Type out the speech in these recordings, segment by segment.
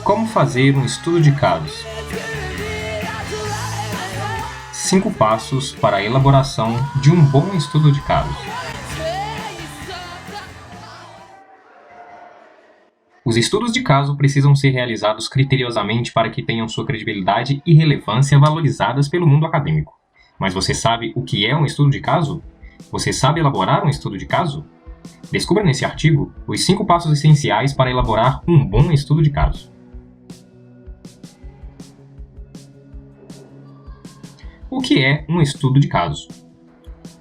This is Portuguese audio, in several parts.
Como fazer um estudo de casos? 5 passos para a elaboração de um bom estudo de casos. Os estudos de caso precisam ser realizados criteriosamente para que tenham sua credibilidade e relevância valorizadas pelo mundo acadêmico. Mas você sabe o que é um estudo de caso? Você sabe elaborar um estudo de caso? Descubra nesse artigo os 5 passos essenciais para elaborar um bom estudo de caso. O que é um estudo de caso?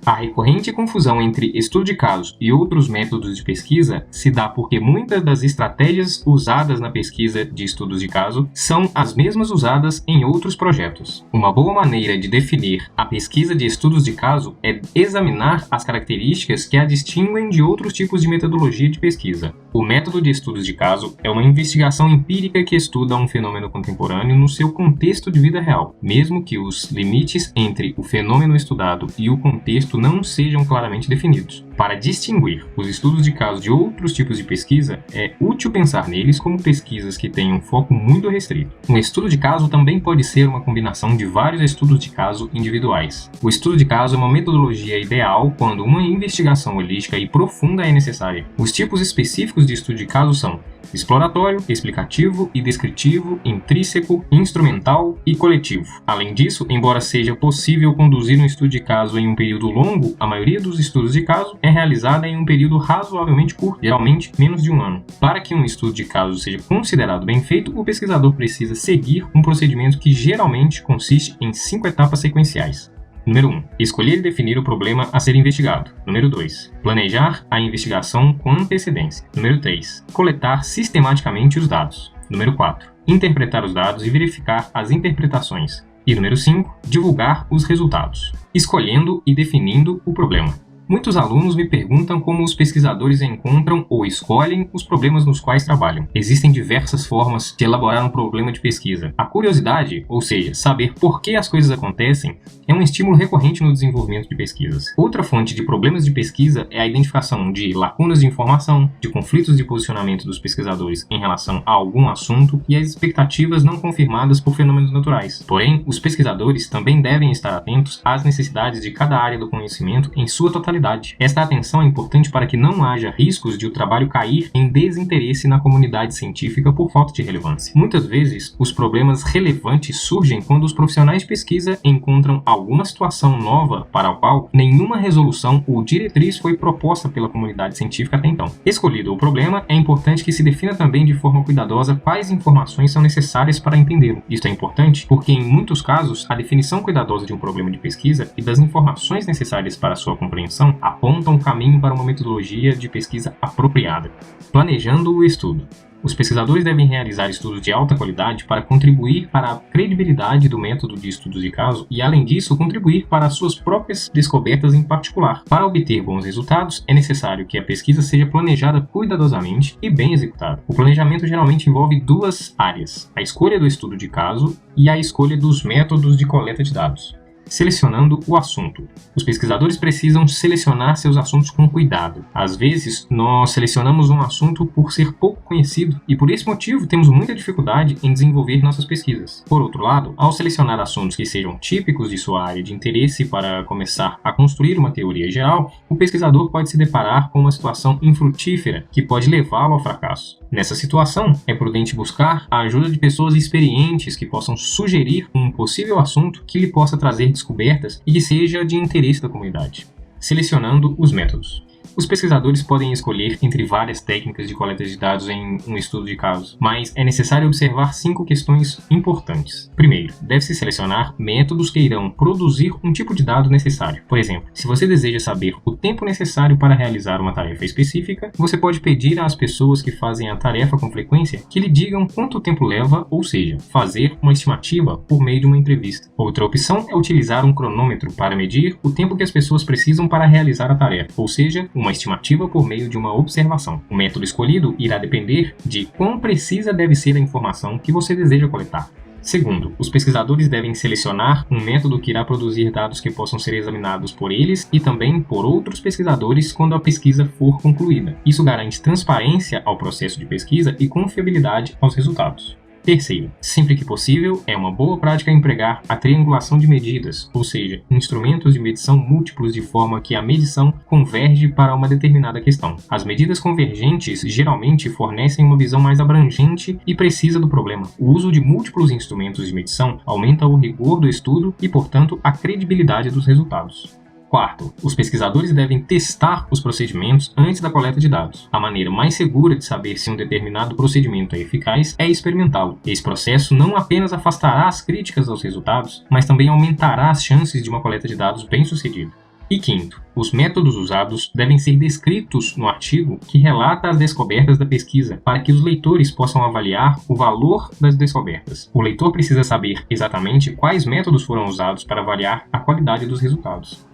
A recorrente confusão entre estudo de caso e outros métodos de pesquisa se dá porque muitas das estratégias usadas na pesquisa de estudos de caso são as mesmas usadas em outros projetos. Uma boa maneira de definir a pesquisa de estudos de caso é examinar as características que a distinguem de outros tipos de metodologia de pesquisa. O método de estudos de caso é uma investigação empírica que estuda um fenômeno contemporâneo no seu contexto de vida real, mesmo que os limites entre o fenômeno estudado e o contexto não sejam claramente definidos. Para distinguir os estudos de caso de outros tipos de pesquisa, é útil pensar neles como pesquisas que têm um foco muito restrito. Um estudo de caso também pode ser uma combinação de vários estudos de caso individuais. O estudo de caso é uma metodologia ideal quando uma investigação holística e profunda é necessária. Os tipos específicos de estudo de caso são exploratório, explicativo e descritivo, intrínseco, instrumental e coletivo. Além disso, embora seja possível conduzir um estudo de caso em um período longo, a maioria dos estudos de caso é realizada em um período razoavelmente curto, geralmente menos de um ano. Para que um estudo de caso seja considerado bem feito, o pesquisador precisa seguir um procedimento que geralmente consiste em 5 etapas sequenciais. Número 1. Escolher e definir o problema a ser investigado. Número 2. Planejar a investigação com antecedência. Número 3. Coletar sistematicamente os dados. Número 4. Interpretar os dados e verificar as interpretações. E número 5. Divulgar os resultados. Escolhendo e definindo o problema. Muitos alunos me perguntam como os pesquisadores encontram ou escolhem os problemas nos quais trabalham. Existem diversas formas de elaborar um problema de pesquisa. A curiosidade, ou seja, saber por que as coisas acontecem, é um estímulo recorrente no desenvolvimento de pesquisas. Outra fonte de problemas de pesquisa é a identificação de lacunas de informação, de conflitos de posicionamento dos pesquisadores em relação a algum assunto e as expectativas não confirmadas por fenômenos naturais. Porém, os pesquisadores também devem estar atentos às necessidades de cada área do conhecimento em sua totalidade. Esta atenção é importante para que não haja riscos de o trabalho cair em desinteresse na comunidade científica por falta de relevância. Muitas vezes, os problemas relevantes surgem quando os profissionais de pesquisa encontram alguma situação nova para a qual nenhuma resolução ou diretriz foi proposta pela comunidade científica até então. Escolhido o problema, é importante que se defina também de forma cuidadosa quais informações são necessárias para entendê-lo. Isto é importante porque, em muitos casos, a definição cuidadosa de um problema de pesquisa e das informações necessárias para sua compreensão apontam o caminho para uma metodologia de pesquisa apropriada. Planejando o estudo. Os pesquisadores devem realizar estudos de alta qualidade para contribuir para a credibilidade do método de estudos de caso e, além disso, contribuir para as suas próprias descobertas em particular. Para obter bons resultados, é necessário que a pesquisa seja planejada cuidadosamente e bem executada. O planejamento geralmente envolve 2 áreas: a escolha do estudo de caso e a escolha dos métodos de coleta de dados. Selecionando o assunto. Os pesquisadores precisam selecionar seus assuntos com cuidado. Às vezes, nós selecionamos um assunto por ser pouco conhecido e, por esse motivo, temos muita dificuldade em desenvolver nossas pesquisas. Por outro lado, ao selecionar assuntos que sejam típicos de sua área de interesse para começar a construir uma teoria geral, o pesquisador pode se deparar com uma situação infrutífera que pode levá-lo ao fracasso. Nessa situação, é prudente buscar a ajuda de pessoas experientes que possam sugerir um possível assunto que lhe possa trazer descobertas e que seja de interesse da comunidade. Selecionando os métodos. Os pesquisadores podem escolher entre várias técnicas de coleta de dados em um estudo de caso, mas é necessário observar 5 questões importantes. Primeiro, deve-se selecionar métodos que irão produzir um tipo de dado necessário. Por exemplo, se você deseja saber o tempo necessário para realizar uma tarefa específica, você pode pedir às pessoas que fazem a tarefa com frequência que lhe digam quanto tempo leva, ou seja, fazer uma estimativa por meio de uma entrevista. Outra opção é utilizar um cronômetro para medir o tempo que as pessoas precisam para realizar a tarefa, ou seja, uma estimativa por meio de uma observação. O método escolhido irá depender de quão precisa deve ser a informação que você deseja coletar. Segundo, os pesquisadores devem selecionar um método que irá produzir dados que possam ser examinados por eles e também por outros pesquisadores quando a pesquisa for concluída. Isso garante transparência ao processo de pesquisa e confiabilidade aos resultados. Terceiro, sempre que possível, é uma boa prática empregar a triangulação de medidas, ou seja, instrumentos de medição múltiplos de forma que a medição converge para uma determinada questão. As medidas convergentes geralmente fornecem uma visão mais abrangente e precisa do problema. O uso de múltiplos instrumentos de medição aumenta o rigor do estudo e, portanto, a credibilidade dos resultados. Quarto, os pesquisadores devem testar os procedimentos antes da coleta de dados. A maneira mais segura de saber se um determinado procedimento é eficaz é experimentá-lo. Esse processo não apenas afastará as críticas aos resultados, mas também aumentará as chances de uma coleta de dados bem-sucedida. E quinto, os métodos usados devem ser descritos no artigo que relata as descobertas da pesquisa, para que os leitores possam avaliar o valor das descobertas. O leitor precisa saber exatamente quais métodos foram usados para avaliar a qualidade dos resultados.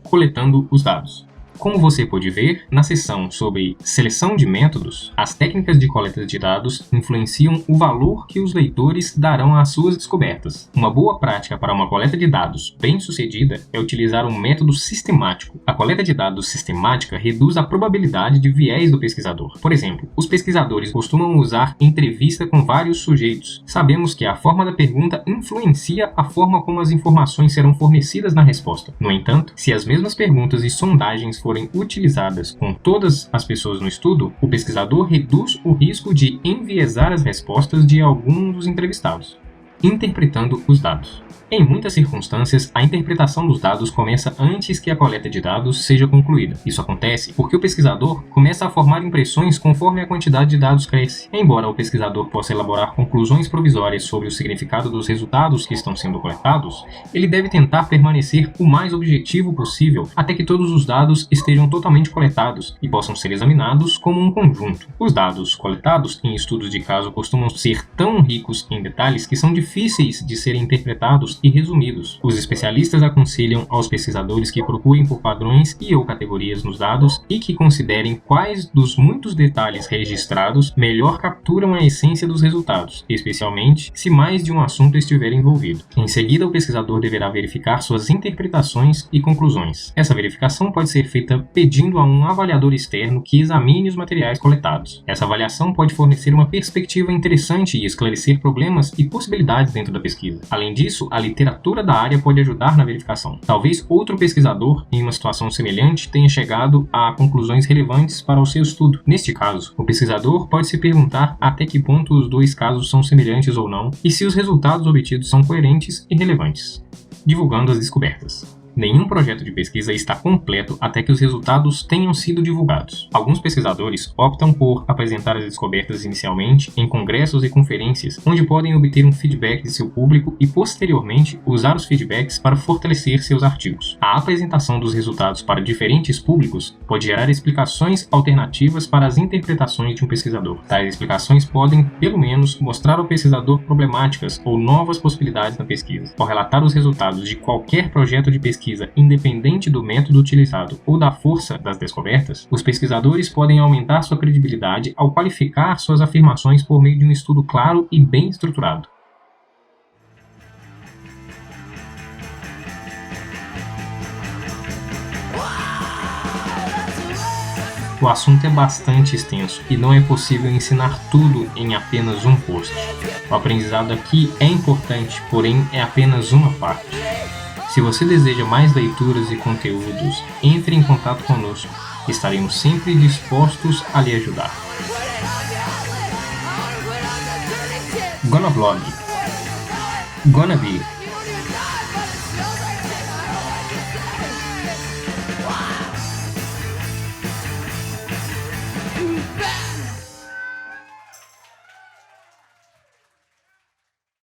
Coletando os dados. Como você pode ver, na seção sobre seleção de métodos, as técnicas de coleta de dados influenciam o valor que os leitores darão às suas descobertas. Uma boa prática para uma coleta de dados bem-sucedida é utilizar um método sistemático. A coleta de dados sistemática reduz a probabilidade de viés do pesquisador. Por exemplo, os pesquisadores costumam usar entrevista com vários sujeitos. Sabemos que a forma da pergunta influencia a forma como as informações serão fornecidas na resposta. No entanto, se as mesmas perguntas e sondagens forem utilizadas com todas as pessoas no estudo, o pesquisador reduz o risco de enviesar as respostas de algum dos entrevistados. Interpretando os dados. Em muitas circunstâncias, a interpretação dos dados começa antes que a coleta de dados seja concluída. Isso acontece porque o pesquisador começa a formar impressões conforme a quantidade de dados cresce. Embora o pesquisador possa elaborar conclusões provisórias sobre o significado dos resultados que estão sendo coletados, ele deve tentar permanecer o mais objetivo possível até que todos os dados estejam totalmente coletados e possam ser examinados como um conjunto. Os dados coletados em estudos de caso costumam ser tão ricos em detalhes que são difíceis de serem interpretados e resumidos. Os especialistas aconselham aos pesquisadores que procurem por padrões e ou categorias nos dados e que considerem quais dos muitos detalhes registrados melhor capturam a essência dos resultados, especialmente se mais de um assunto estiver envolvido. Em seguida, o pesquisador deverá verificar suas interpretações e conclusões. Essa verificação pode ser feita pedindo a um avaliador externo que examine os materiais coletados. Essa avaliação pode fornecer uma perspectiva interessante e esclarecer problemas e possibilidades dentro da pesquisa. Além disso, a literatura da área pode ajudar na verificação. Talvez outro pesquisador, em uma situação semelhante, tenha chegado a conclusões relevantes para o seu estudo. Neste caso, o pesquisador pode se perguntar até que ponto os dois casos são semelhantes ou não e se os resultados obtidos são coerentes e relevantes. Divulgando as descobertas. Nenhum projeto de pesquisa está completo até que os resultados tenham sido divulgados. Alguns pesquisadores optam por apresentar as descobertas inicialmente em congressos e conferências, onde podem obter um feedback de seu público e, posteriormente, usar os feedbacks para fortalecer seus artigos. A apresentação dos resultados para diferentes públicos pode gerar explicações alternativas para as interpretações de um pesquisador. Tais explicações podem, pelo menos, mostrar ao pesquisador problemáticas ou novas possibilidades na pesquisa. Ao relatar os resultados de qualquer projeto de pesquisa, independente do método utilizado ou da força das descobertas, os pesquisadores podem aumentar sua credibilidade ao qualificar suas afirmações por meio de um estudo claro e bem estruturado. O assunto é bastante extenso e não é possível ensinar tudo em apenas um post. O aprendizado aqui é importante, porém é apenas uma parte. Se você deseja mais leituras e conteúdos, entre em contato conosco. Estaremos sempre dispostos a lhe ajudar. Gonna Blog. Gonna Be.